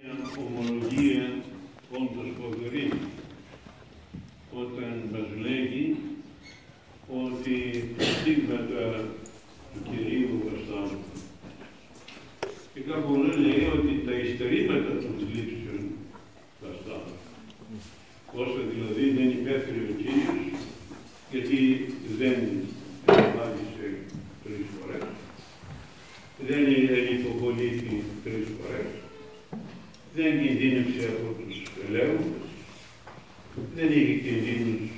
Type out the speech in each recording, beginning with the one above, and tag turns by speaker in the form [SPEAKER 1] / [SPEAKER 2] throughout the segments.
[SPEAKER 1] Ομολογία όντως φοβερή όταν μας λέγει ότι τα στίγματα του Κυρίου βαστάνε. Και κάπου λέει ότι τα υστερήματα των θλίψεων βαστάνε. Όσο δηλαδή δεν υπέφερε ο Κύριος, γιατί δεν μάλισε 3 φορές, δεν ελιθοβολήθη 3 φορές, δεν κινδύνευσε από τους ελέγχους, δεν είχε κινδύνους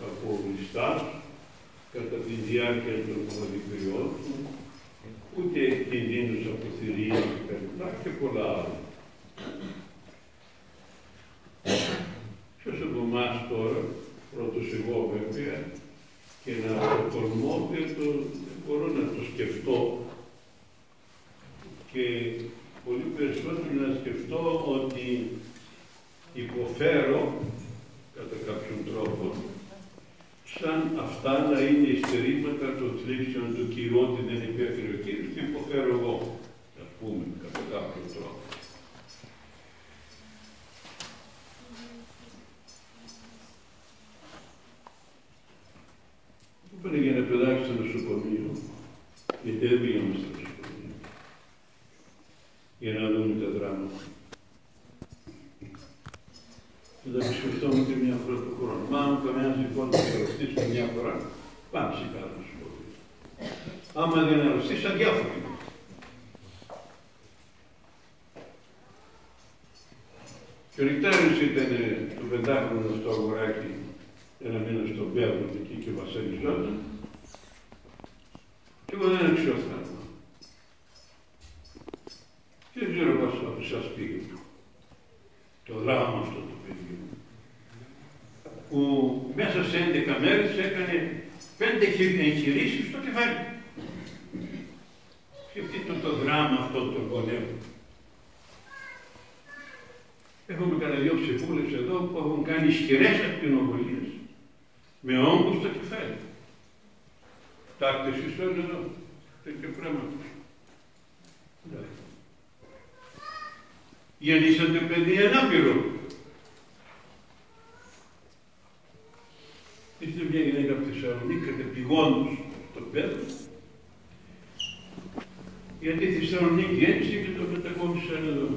[SPEAKER 1] από ληστάς κατά τη διάρκεια των μοδικριών του, ούτε κινδύνους από θηρία και πολλά άλλα. Ποιος από εμάς τώρα, πρώτος εγώ βέβαια, και να προτολμώ και δεν μπορώ να το σκεφτώ και πολύ περισσότερο να σκεφτώ ότι υποφέρω κατά κάποιον τρόπο σαν αυτά να είναι υστερήματα των θλίψεων του Κυρίου, ότι δεν υπέφερε ο Κύριος, τι υποφέρω εγώ, ας πούμε, κατά κάποιον τρόπο. Πού πάνε για ένα παιδάκι στο νοσοκομείο, γιατί δεν πήγαμε στο νοσοκομείο, για να δούμε τα δράματα. Και θα επισκεφτόμουν και μια φορά το χρόνο. Μα αν κανένας λοιπόν θα αρρωστήσει μια φορά, πάμε σιγά να σου πω. Άμα δεν αρρωστήσει, αδιάφοροι. Και ο Νικτάριος ήταν το 5χρονο στο αγοράκι, ένα μήνα στον Πέλο εκεί και βασανιζόταν. Και εγώ δεν αξιώθηκα. Και δεν ξέρω πώς από εσάς πήγε το δράμα αυτό το παιδί που μέσα σε 11 μέρες έκανε 5 εγχειρήσεις στο κεφάλι. Σκεφτείτε το δράμα αυτό των γονέων. Έχουμε κανένα 2 ψηφούλες εδώ που έχουν κάνει ισχυρές ακτινοβολίες με όγκους στο κεφάλι. Τάκτε εσείς όλοι εδώ, τέτοιο πράγμα. Γεννήσατε παιδί ανάπηρο. Είστε μια γυναίκα από τη Θεσσαλονίκη, κατεπηγόντως στο πέδος, γιατί η Θεσσαλονίκη γέννησε και το μετακόμισαν εδώ.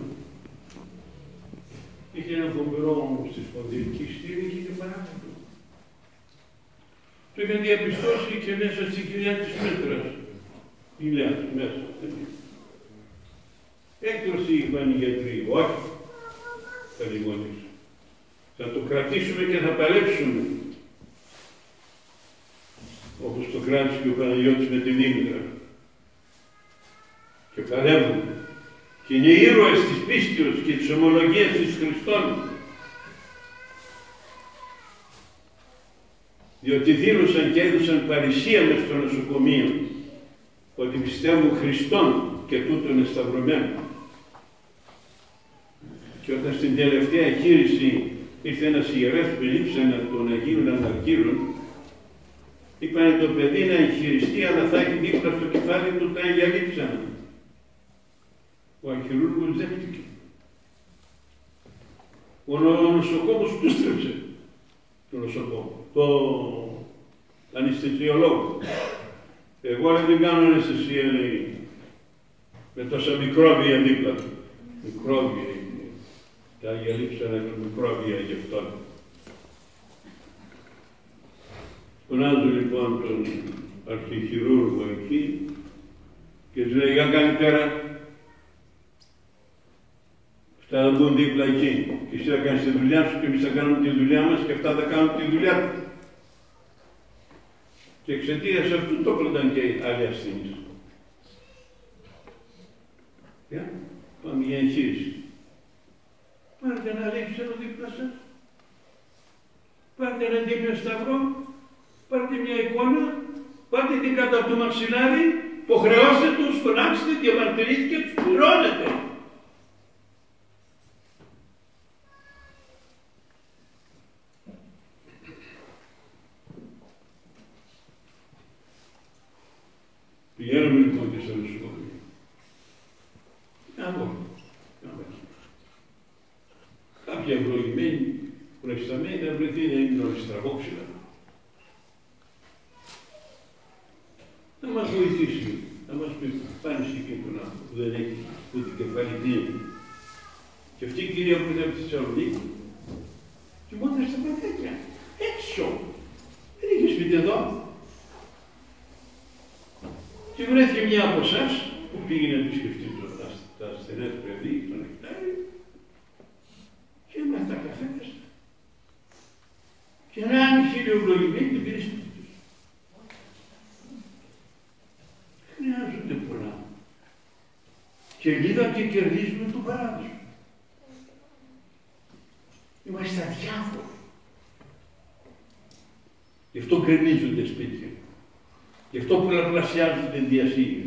[SPEAKER 1] Είχε ένα φοβερό όμως στη σπονδυλική στήλη και είχε παράδειγμα. Το είχαν διαπιστώσει και μέσα στην κοιλιά της Μέτρας. Κοιλιά μέσα. Έκτρωση είπαν οι γιατροί, όχι, θα λιγονείς. Θα το κρατήσουμε και θα παλέψουμε. Όπως το κράτησε και ο Παναγιώτης με τη Δήμητρα. Και παλεύουν. Και είναι ήρωες της πίστεως και της ομολογίας της Χριστών. Διότι δήλωσαν και έδωσαν παρησία μες στο νοσοκομείο ότι πιστεύουν Χριστόν και τούτον εσταυρωμένο. Και όταν στην τελευταία εγχείρηση ήρθε ένας ιερεύς που λείψανε των Αγίων Αναρκήρων, είπανε το παιδί να εγχειριστεί, αλλά θα έχει δίπλα στο κεφάλι του τα Αγία Λείψανα. Ο αρχιουργός δέχτηκε. Ο νοσοκόμος του στρέψε το νοσοκόμο, το αναισθησιολόγο. Εγώ δεν κάνω αναισθησία, λέει, με τόσα μικρόβια δίπλα του. Μικρόβια είναι. Τα Αγία Λείψανα και μικρόβια γι' αυτό. Φωνάζω λοιπόν τον αρχιχειρούργο εκεί και του λέει, για καλημέρα. Αυτά θα μπουν δίπλα εκεί. Και εσύ θα κάνεις τη δουλειά σου και εμείς θα κάνουμε τη δουλειά μας και αυτά θα κάνουν τη δουλειά του. Και εξαιτίας αυτού το πλέον και άλλοι ασθενείς. Πάμε για εγχείρηση. Πάρτε ένα λείψανο δίπλα σας. Πάρτε ένα τίμιο σταυρό. Πάρτε μια εικόνα. Πάρτε την κάτω από το μαξιλάρι. Υποχρεώστε τους, φωνάξτε, διαμαρτυρείτε και τους πληρώνετε. Πηγαίνουμε λοιπόν και στο νοσοκομείο. κάποια ευλογημένη προϊσταμένη θα βρεθεί να είναι όλοι στραβόξυλα. Να μας βοηθήσει, να μας πει πάνω σε εκείνον τον άνθρωπο που δεν έχει ούτε κεφάλι δύναμη. Και αυτή η κυρία που ήταν από τη Θεσσαλονίκη, κοιμόταν στα παιδάκια, έξω. Δεν είχε σπίτι εδώ. Και βρέθηκε μια από εσάς που πήγε να επισκεφτεί τα ασθενέ του παιδί, τον Εκτάρι, και έμαθα τα καθένας. Και να άνοιξε η ευλογημένη την πήρε σπίτι τους. Χρειάζονται πολλά. Και λίγα και κερδίζουμε τον παράδεισο. Είμαστε αδιάφοροι. Γι' αυτό κρεμίζονται σπίτια. Γι' αυτό πολλαπλασιάζονται διασύγεια.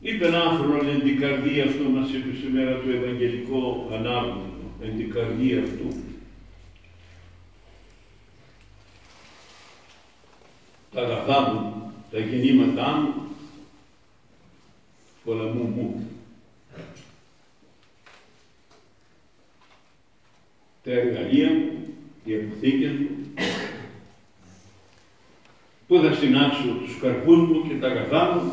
[SPEAKER 1] Είπε ένα άνθρωπο εν την καρδία αυτού, μας είπε σήμερα το Ευαγγελικό Ανάγνωστο, εν την καρδία αυτού. Τα αγαθά μου, τα γεννήματά μου, πολεμού μου. Τα εργαλεία μου, οι αποθήκες μου, πού θα συνάξω τους καρπούς μου και τα αγαθά μου,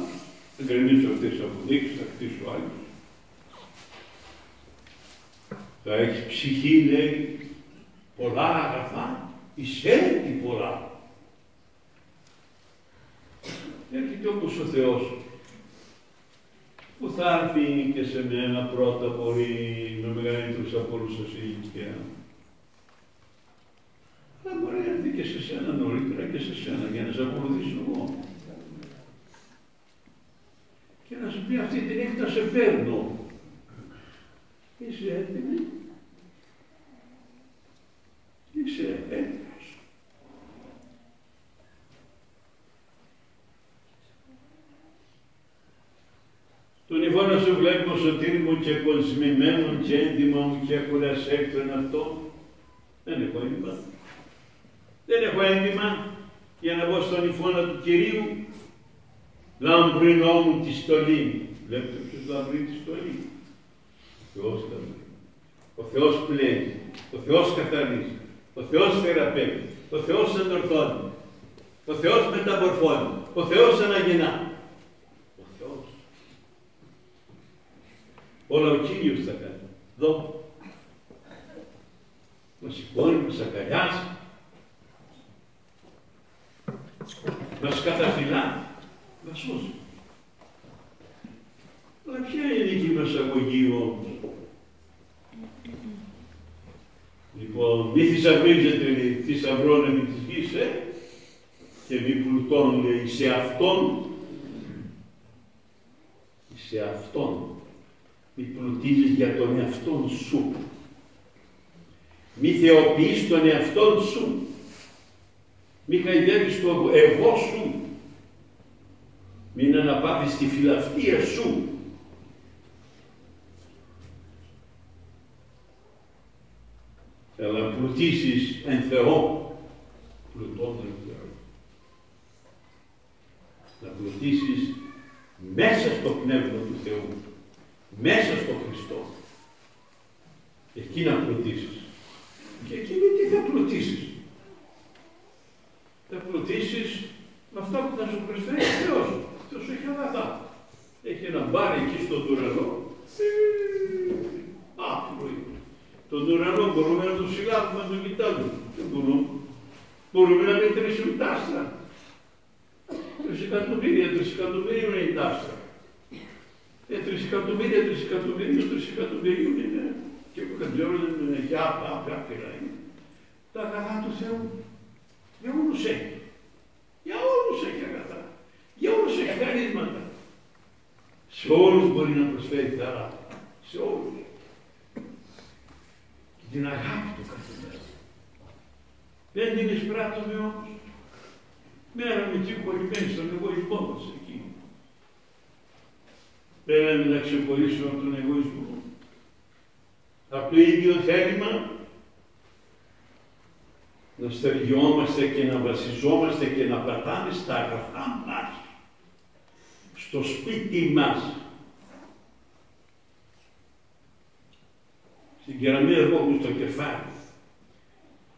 [SPEAKER 1] θα γκρεμίσω αυτές τις αποδείξεις, θα χτίσω άλλους. Θα έχει ψυχή, λέει, πολλά αγαθά, εισέρχει πολλά. Έρχεται όπως ο Θεός, που θα έρθει και σε μένα πρώτα μπορεί με μεγαλύτερους από όλους σας ηλικία. Αλλά μπορεί να έρθει και σε σένα νωρίτερα και σε σένα για να σε ακολουθήσω εγώ. Και να σου πει αυτή τη νύχτα σε παίρνω. Είσαι έτοιμη. Είσαι έτοιμος. Τον Ιβώνα σου βλέπω σωτήρι μου και κοσμημένον και έντιμα μου και έχοντας έκτον αυτό. Δεν έχω έντιμα. Δεν έχω έντιμα για να μπω στον Ιφώνα του Κυρίου. Λαμπρινό μου τη στολή. Βλέπετε ποιος λαμπρεί τη στολή. Ο Θεός λαμπρεί. Ο Θεός πλένει. Ο Θεός καθαρίζει. Ο Θεός θεραπεύει. Ο Θεός ενορθώνει. Ο Θεός μεταμορφώνει. Ο Θεός αναγεννά. Ο Θεός. Όλα ο Κύριος θα κάνει. Εδώ. Μας σηκώνει, μας αγκαλιάζει. Μας καταφυλά. Μας σώζει. Αλλά ποια είναι η δική μας αγωγή όμως. Λοιπόν, μη θησαυρίζετε, θησαυρών επί της γης, και μη πλουτών, λέει, σε αυτόν. Σε αυτόν. Μη πλουτίζεις για τον εαυτόν σου. Μη θεοποιείς τον εαυτόν σου. Μη χαϊδεύεις το εγώ σου. Μην αναπαύεις τη φιλαυτία σου. Αλλά πλουτίσεις εν Θεό. Πλουτών εν Θεό. Να πλουτίσεις μέσα στο Πνεύμα του Θεού. Μέσα στο Χριστό. Εκεί να πλουτίσεις. Και εκεί με τι θα πλουτίσεις. Θα πλουτίσεις με αυτά που θα σου προσφέρει ο Θεός. Ο Θεός έχει αγαθά. Έχει ένα μπάρ εκεί στον ουρανό. Άπλο είναι. Τον ουρανό μπορούμε να τον συλλάβουμε, να τον κοιτάζουμε. Δεν μπορούμε. Μπορούμε να μετρήσουμε τα άστρα. Τρισεκατομμύρια είναι τα άστρα. 3 εκατομμύρια είναι. Και που δεν ξέρω, για άπειρα είναι. Τα αγαθά του Θεού. Για όλους έχει. Για όλους έχει αγαθά. Για όλους έχει χαρίσματα. Σε όλους μπορεί να προσφέρει χαρά. Σε όλους. Και την αγάπη του καθένα. Δεν την εισπράττουμε όμως. Μέρα με εκεί κολλημένοι στον εγωισμό μας εκεί. Πρέπει να ξεχωρίσουμε από τον εγωισμό. Από το ίδιο θέλημα να στεργιόμαστε και να βασιζόμαστε και να πατάμε στα αγαθά μας. στο σπίτι μας, στην κεραμίδα που έχουμε στο κεφάλι,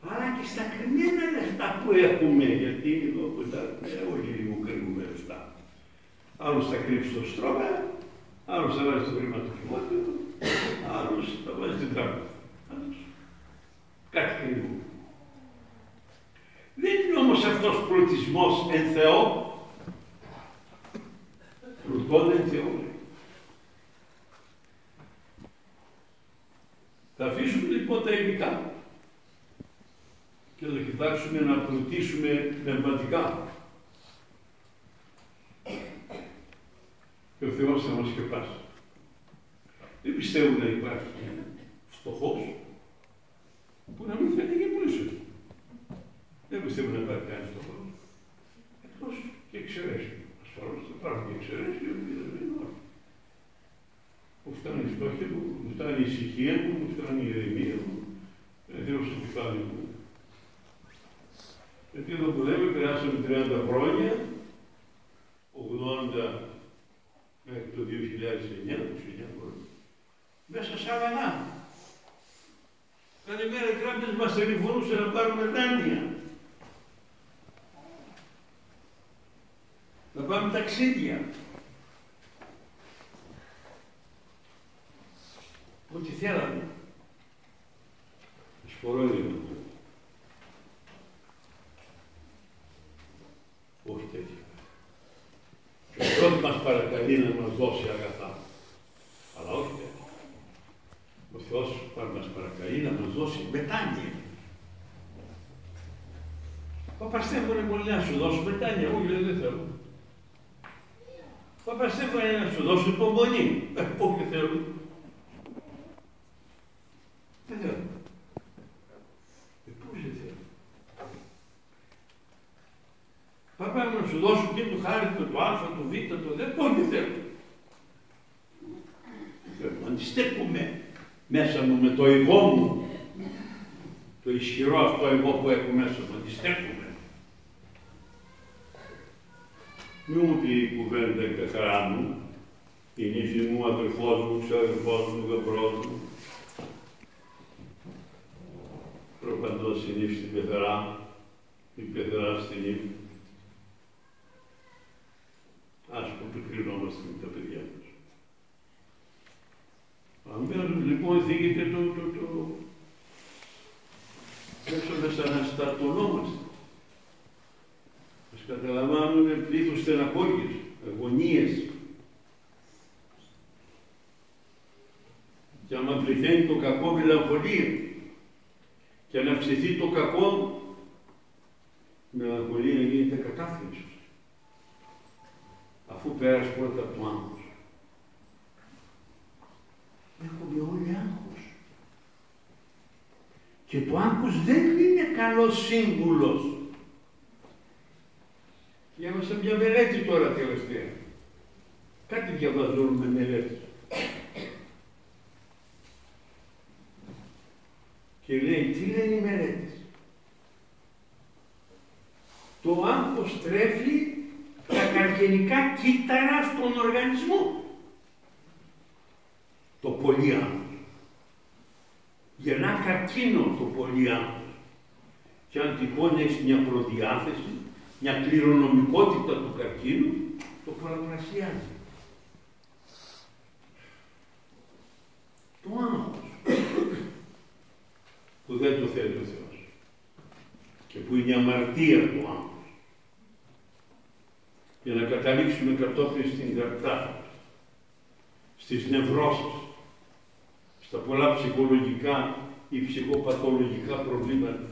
[SPEAKER 1] αλλά και στα κρυμμένα λεφτά που έχουμε, γιατί εδώ που τα όλοι λίγο κρύβουμε λεφτά. Άλλος θα κρύψει στο στρώμα, άλλος θα βάζει στο χρηματοκιβώτιο, άλλος θα βάζει στην τράπεζα. Κάτι κρύβουμε. Δεν είναι όμως αυτός πλουτισμός εν Θεώ. Πλουτών εν Θεώ. Θα αφήσουμε λοιπόν τα υλικά και θα κοιτάξουμε να πλουτίσουμε πνευματικά. Και ο Θεός θα μας σκεπάσει. Δεν πιστεύω να υπάρχει φτωχός που να μην θέλει και πλούσιος. Δεν πιστεύω να υπάρχει κανείς φτωχός. Εκτός και εξαιρέσεις. Ασφαλώς θα υπάρχουν και εξαιρέσεις, οι οποίοι δεν είναι όλοι. Μου φτάνει η φτώχεια μου, μου φτάνει η ησυχία μου, μου φτάνει η ηρεμία μου, Θεός στο κεφάλι μου. Γιατί εδώ που λέμε, περάσαμε 30 χρόνια, 80 μέχρι το 2009, 29 χρόνια, μέσα σαν αγανά. Κάθε μέρα οι τράπεζες μας τηλεφωνούσαν να πάρουμε δάνεια. Να πάμε ταξίδια. Ό,τι θέλαμε. Σπορώνει. Όχι τέτοια. Και ο Θεός μας παρακαλεί να μας δώσει αγαθά. Αλλά όχι τέτοια. Ο Θεός μας παρακαλεί να μας δώσει μετάνοια. Παπαστέφανε πολύ να σου δώσω μετάνοια. Όχι, δεν θέλω. Παπαστέφανε να σου δώσω υπομονή. Όχι, θέλω. Δεν θέλω. Πώς δεν θέλω. Παπά να σου δώσω και το χάρη, το α, το β, το δε, πώς δεν θέλω. Αντιστέκομαι μέσα μου με το εγώ μου, το ισχυρό αυτό εγώ που έχω μέσα μου, αντιστέκομαι. Μη μου πει η κουβέντα η πεθρά μου, η νύφη μου, αδελφός μου, ξαδελφός μου, γαμπρός μου. Προπαντός η νύφη στην πεθρά, η πεθρά στην νύφη. Ας που πικρινόμαστε με τα παιδιά μας. Αμέσως λοιπόν θίγεται μέσα να σταρτωνόμαστε. Ας καταλαμβάνουμε πλήθος στεναχώριες, αγωνίες. Και άμα πληθαίνει το κακό μελαγχολία και αν αυξηθεί το κακό, μελαγχολία γίνεται κατάθλιψη. Αφού πέρασε πρώτα από το άγχος. Έχουμε όλοι άγχος. Και το άγχος δεν είναι καλός σύμβουλος. Διάβασα μια μελέτη τώρα τελευταία. Κάτι διαβάζω με μελέτες. Και λέει, τι λένε οι μελέτες. Το άγχος τρέφει τα καρκινικά κύτταρα στον οργανισμό. Το πολύ άγχος. Γεννά καρκίνο το πολύ άγχος. Και αν τυχόν έχεις μια προδιάθεση, μια κληρονομικότητα του καρκίνου, το πολλαπλασιάζει. Το άγχος. Που δεν το θέλει ο Θεός. Και που είναι η αμαρτία του άγχος. Για να καταλήξουμε κατόπιν στην καρτά, στις νευρώσεις, στα πολλά ψυχολογικά ή ψυχοπαθολογικά προβλήματα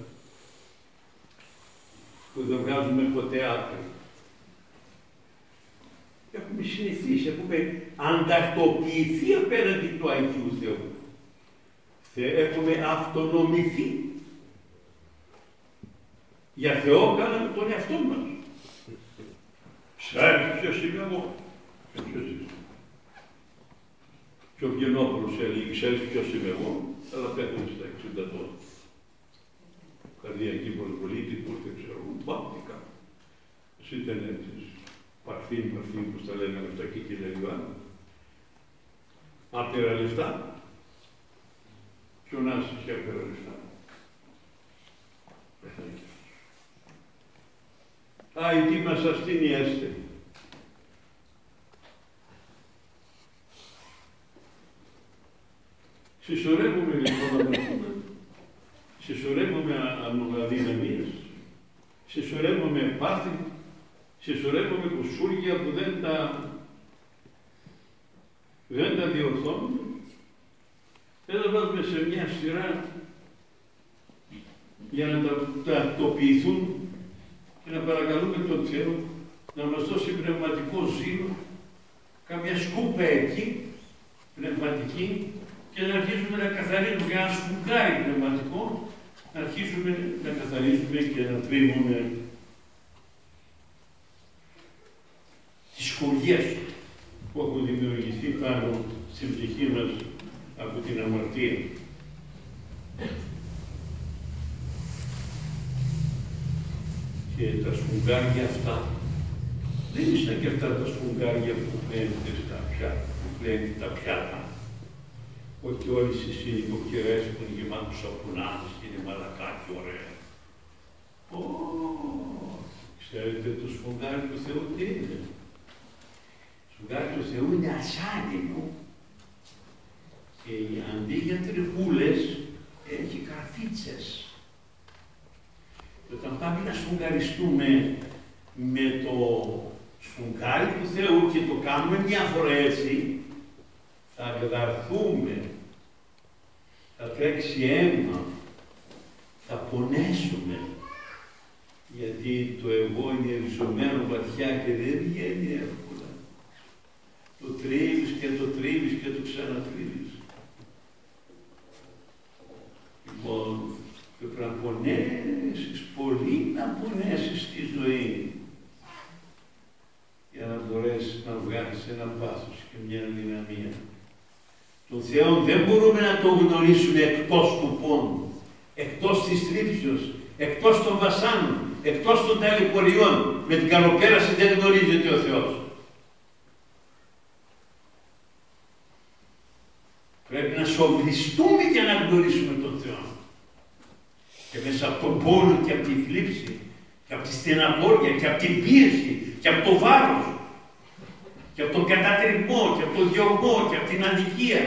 [SPEAKER 1] που δεν βγάζουμε ποτέ άκρη. Έχουμε συνηθίσει, έχουμε ανταρτοποιηθεί απέναντι του Αγίου Θεού. Έχουμε αυτονομηθεί. Για Θεό κάναμε τον εαυτό μας. Ξέρεις ποιος είμαι εγώ. Ποιος είσαι. Και ο Βιενόπουλος έλεγε, ξέρεις ποιος είμαι εγώ, αλλά πέθανε στα 60 τώρα. Καρδιακή προσβολή, τι δεν ξέρω, μπάπτηκα. Εσύ δεν έτσι. παρφήν, πώς τα λένε αυτά και κλπ. Άπειρα λεφτά. Ποιον άσχει και άπειρα λεφτά. Α, η τι μας ασθένει έστε. Συσσωρεύουμε λοιπόν αδερφούμε, συσσωρεύουμε αδυναμίες, συσσωρεύουμε πάθη, συσσωρεύουμε κουσούρια που δεν τα διορθώνουμε. Δεν τα βάζουμε σε μια σειρά για να τα τακτοποιηθούν και να παρακαλούμε τον Θεό να μας δώσει πνευματικό ζήλο, καμιά σκούπα εκεί, πνευματική, και να αρχίσουμε να καθαρίζουμε για ένα σφουγγάρι πνευματικό, να αρχίσουμε να καθαρίζουμε και να τρίβουμε τις σκουριές που έχουν δημιουργηθεί πάνω στην ψυχή μας από την αμαρτία. Και τα σφουγγάρια αυτά δεν είναι και αυτά τα σφουγγάρια που πλένετε στα πιάτα, που πλένετε τα πιάτα. Όχι όλες οι νοικοκυρές που είναι γεμάτους σαπουνάδες και είναι μαλακά και ωραία. Ξέρετε το σφουγγάρι του Θεού τι είναι. Το σφουγγάρι του Θεού είναι ασάνιμο και αντί για τριχούλες έχει καρφίτσες. Και όταν πάμε να σφουγγαριστούμε με το σφουγγάρι του Θεού και το κάνουμε μια φορά έτσι, θα βεδαρθούμε, θα τρέξει αίμα, θα πονέσουμε, γιατί το εγώ είναι ριζωμένο βαθιά και δεν βγαίνει εύκολα. Το τρίβεις και το τρίβεις και το ξανατρίβεις. Λοιπόν, πρέπει να πονέσεις, πολύ να πονέσεις τη ζωή, για να μπορέσεις να βγάλεις ένα πάθος και μια δυναμία. Τον Θεό δεν μπορούμε να τον γνωρίσουμε εκτός του πόνου, εκτός της θλίψεως, εκτός των βασάνων, εκτός των ταλαιπωριών. Με την καλοπέραση δεν γνωρίζεται ο Θεός. Πρέπει να σοβριστούμε για να γνωρίσουμε τον Θεό. Και μέσα από τον πόνο και από τη θλίψη, και από τη στεναχώρια, και από την πίεση, και από το βάρος, και από τον κατατριγμό, και από τον διωγμό, και από την αδικία.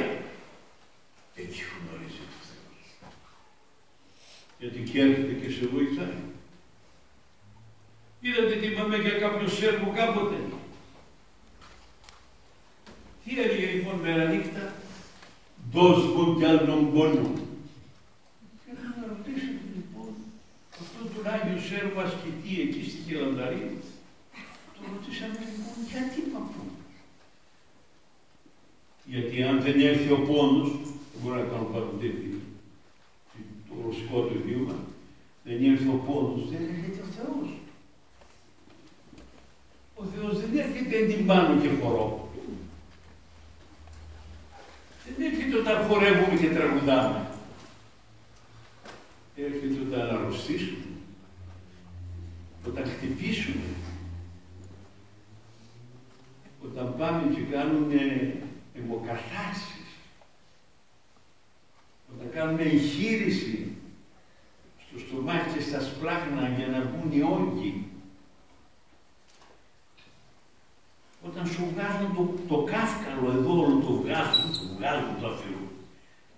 [SPEAKER 1] Εκεί γνωρίζει το Θεό. Γιατί και έρχεται και σε βοηθάει. Είδατε τι είπαμε για κάποιο σέρβο κάποτε. Τι έλεγε λοιπόν μέρα νύχτα, δώσ' μου κι άλλον πόνο. Και να ρωτήσετε λοιπόν, αυτό τον Άγιο Σέρβο ασκητή εκεί στη Χιλανδαρία, το ρωτήσαμε λοιπόν, γιατί παππού. Γιατί αν δεν έρθει ο πόνος, δεν μπορώ να κάνω παροντίδι, το ρωσικό του βίωμα, δεν έρθει ο πόνος, δεν έρχεται ο Θεός. Ο Θεός δεν έρχεται την πάνω και χορό. Δεν έρχεται όταν χορεύουμε και τραγουδάμε. Έρχεται όταν αρρωστήσουμε, όταν χτυπήσουμε, όταν πάμε και κάνουμε αιμοκαθάρσεις, όταν κάνουμε εγχείρηση στο στομάχι και στα σπλάχνα για να βγουν οι όγκοι, όταν σου βγάζουν το κάφκαλο εδώ, όλο το βγάζουν το αφαιρούν,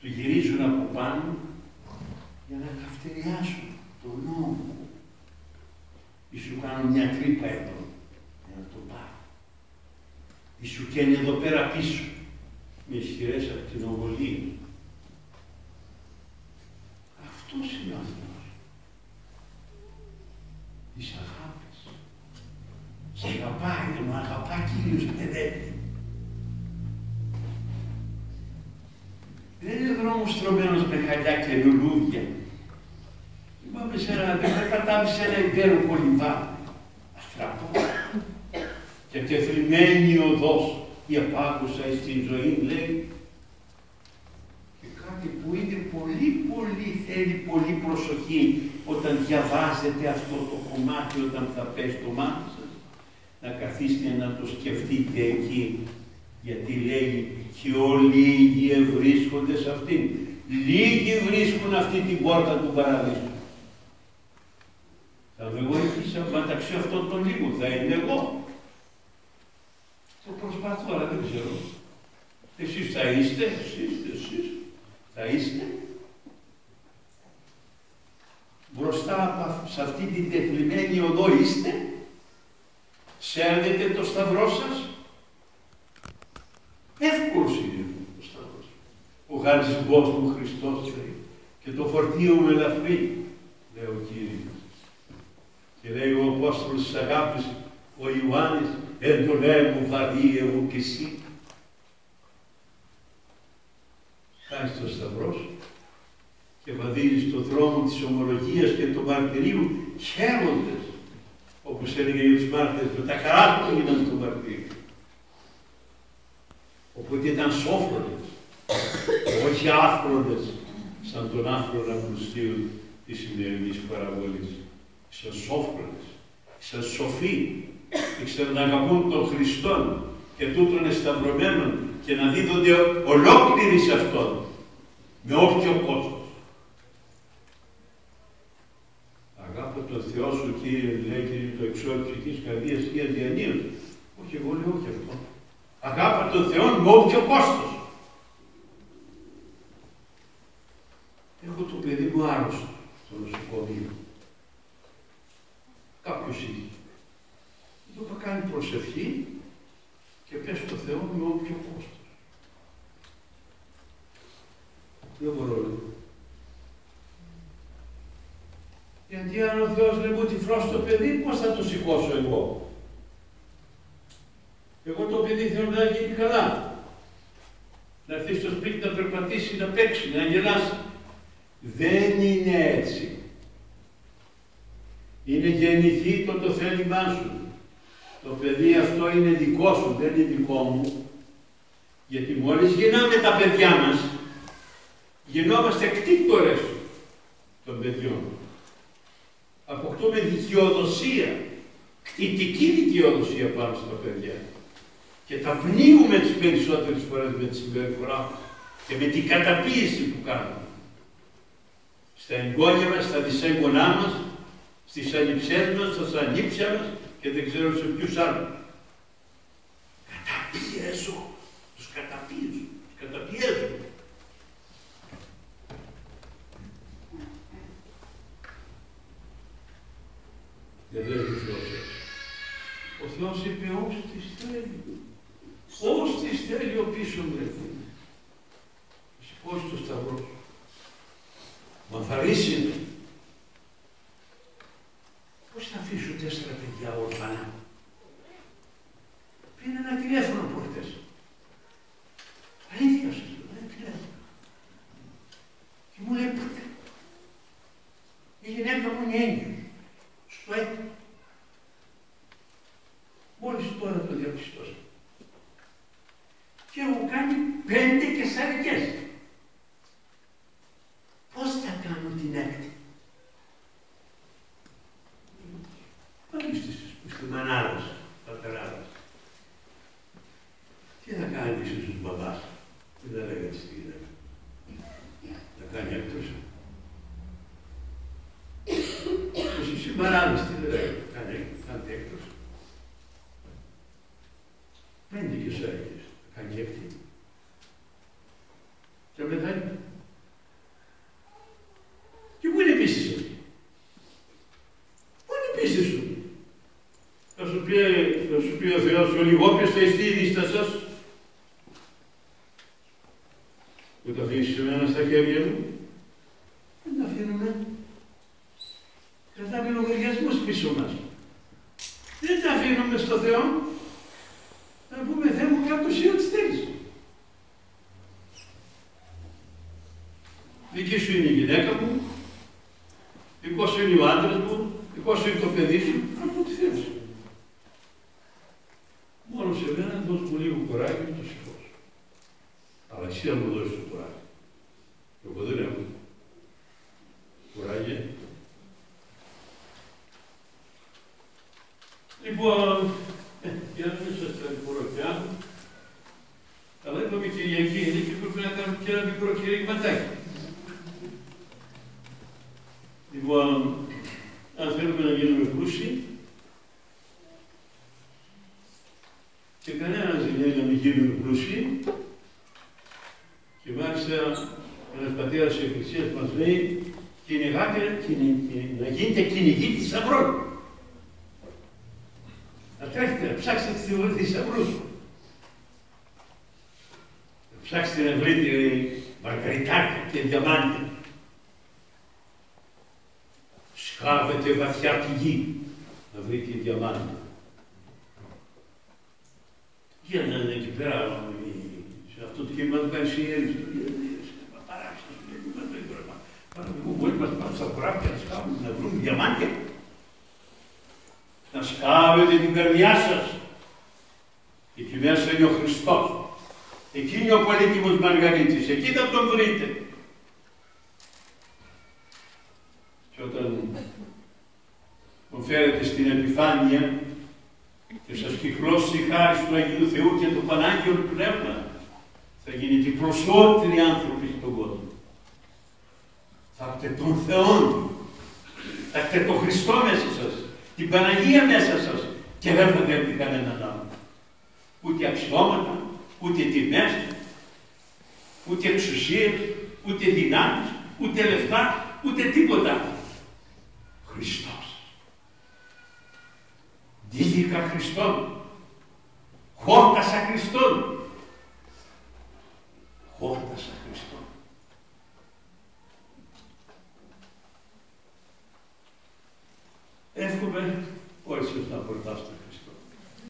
[SPEAKER 1] το γυρίζουν από πάνω για να καυτεριάσουν τον νόμο. Ή σου κάνουν μια τρύπα εδώ για να το πάρουν. Ή σου καίνε εδώ πέρα πίσω με ισχυρές ακτινοβολίες. Αυτός είναι ο Θεός. Της αγάπης. Σε αγαπάει, δεν με αγαπά Κύριος παιδεύει. Δεν είναι δρόμος στρωμένος με χαλιά και λουλούδια. Πάμε σε ένα, δεν πατάμε σε ένα υπέροχο κολυμβάδι. Αστραπό. Και τεθλιμμένη οδός, η απάκουσα στην ζωή, λέει. Και κάτι που είναι πολύ θέλει πολύ προσοχή όταν διαβάζετε αυτό το κομμάτι, όταν θα πέσει το μάτι σας. να καθίσετε να το σκεφτείτε εκεί, γιατί λέει και όλοι οι λίγοι ευρίσκονται σε αυτήν. Λίγοι βρίσκουν αυτή την πόρτα του παραδείσου. Θα με βοηθήσει μεταξύ αυτών των λίγων, θα είναι εγώ. Το προσπαθώ, αλλά δεν ξέρω. Εσείς θα είστε, εσείς θα είστε. Μπροστά σε αυτή την τεθλιμμένη οδό είστε. Σέρνετε το σταυρό σας. Εύκολος είναι ο σταυρός. Ο χαρισμός του Χριστός και το φορτίο μου ελαφρύ, λέει ο Κύριος. Και λέει ο Απόστολος της αγάπης, ο Ιωάννης, εν το λέει μου βαρύ εγώ και εσύ. Κάνεις το σταυρό και βαδίζεις το δρόμο της ομολογίας και του μαρτυρίου χαίροντες, όπως έλεγε για τους μάρτυρες, με τα χαρά που έγιναν στο μαρτύριο. Οπότε ήταν σόφρονες, όχι άφρονες, σαν τον άφρονα πλουσίου της σημερινής παραβολής. Ήσαν σόφρονες, ήσαν σοφοί, ήξεραν να αγαπούν τον Χριστόν και τούτον εσταυρωμένον και να δίδονται ολόκληροι σε Αυτόν, με όποιο κόστος. Αγάπη τον Θεό σου, Κύριε, λέει και το εξώδη ψυχής καρδίας και αδιανίως. Όχι, εγώ λέω όχι αυτό. Αγάπη τον Θεό με όποιο κόστος. Έχω το παιδί μου άρρωστο στο νοσοκομείο. Κάποιος είχε. Του είπα κάνει προσευχή και πες στο Θεό με όποιο κόστος. Δεν μπορώ, λέει. Γιατί αν ο Θεός λέει μου τυφλός το παιδί, πώς θα το σηκώσω εγώ. Εγώ το παιδί θέλω να γίνει καλά. Να έρθει στο σπίτι να περπατήσει, να παίξει, να γελάσει. Δεν είναι έτσι. Είναι γεννηθεί το θέλημά σου. Το παιδί αυτό είναι δικό σου, δεν είναι δικό μου. Γιατί μόλις γεννάμε τα παιδιά μας, γινόμαστε κτήτορες των παιδιών. Αποκτούμε δικαιοδοσία, κτητική δικαιοδοσία πάνω στα παιδιά. Και τα πνίγουμε τις περισσότερες φορές με τη συμπεριφορά μας και με την καταπίεση που κάνουμε. Στα εγγόνια μας, στα δυσέγγονά μας, στις ανιψές μας, στα ανήψια μας και δεν ξέρω σε ποιους άλλους. Καταπιέζω, τους καταπιέζω. Δεν λέει ο Θεός έτσι. Ο Θεός είπε όσοι τις θέλει. Όσοι τις θέλει ο πίσω μου έρθει. Σηκώσει το σταυρό σου. Μα θαρρήσει. Πώς θα αφήσω 4 παιδιά ορφανά. Πήρε ένα τηλέφωνο προχτές. Αλήθεια σας λέω, ένα τηλέφωνο. Και μου λέει πάτε. Η γυναίκα μου είναι έγκυος. Στο έτοιμο. Μόλις τώρα το διαπιστώσα. Και έχω κάνει 5 κεσαρικές. Πώς θα κάνω την έκτη. Είστε μανάδες, πατεράδες. Τι θα κάνει πίσω στους μπαμπάς. Τι θα λέγατε στη γυναίκα. Θα κάνει εκτός. Εσείς οι μανάδες τι θα λέγατε. Κάντε εκτός. 5 κεσάρικες. Θα κάνει έκτη. Και μετά είναι. Και πού είναι η πίστη σου. Πού είναι η πίστη σου. Θα σου πει ο Θεός, ο λιγόπιος θα ειστεί η δίστα σας. Που τα αφήσεις εμένα στα χέρια μου. Δεν τα αφήνουμε. Κρατάμε λογαριασμούς πίσω μας. Δεν τα αφήνουμε στο Θεό. Θα πούμε Θεέ μου κάτω εσύ ό,τι θέλεις. Δική σου είναι η γυναίκα μου, δικό σου είναι ο άντρας μου, δικό σου είναι το παιδί σου, από ό,τι θέλεις. Μόνο σε μένα δώσ' μου λίγο κουράγιο και το σηκώσω. Αλλά εσύ θα μου δώσεις το κουράγιο. Εγώ δεν έχω κουράγιο. Λοιπόν, ένα μικρό κηρύγματάκι. Λοιπόν, αν θέλουμε να γίνουμε πλούσιοι, και κανένας δεν λέει να μην γίνουμε πλούσιοι, και μάλιστα ένας πατέρας της Εκκλησίας μας λέει να γίνετε κυνηγοί θησαυρών. Να τρέχετε, να ψάξετε θησαυρούς. Να ψάξετε να βρείτε μαργαριτάκια και διαμάντια. Σκάβετε βαθιά τη γη να βρείτε διαμάντια. Γίνανε εκεί πέρα, σε αυτό το κύμα του κάνει συγγένεις, όλοι μας πάμε στα χωράφια να σκάβουμε, να βρούμε διαμάντια. Να σκάβετε την καρδιά σας. Εκεί μέσα είναι ο Χριστός. Εκεί είναι ο πολύτιμος Μαργαρίτης. Εκεί θα τον βρείτε. Και όταν τον φέρετε στην επιφάνεια και σας κυκλώσει η χάρις του Αγίου Θεού και το Πανάγιο Πνεύμα, θα γίνετε οι προσώτεροι άνθρωποι στον κόσμο. Θα έχετε τον Θεό, θα έχετε τον Χριστό μέσα σας, την Παναγία μέσα σας και δεν θα δείτε κανέναν άλλο. Ούτε αξιώματα, ούτε τιμές, ούτε εξουσίες, ούτε δυνάμεις, ούτε λεφτά, ούτε τίποτα. Χριστός. Ντύθηκα Χριστόν. Χόρτασα Χριστόν. Χόρτασα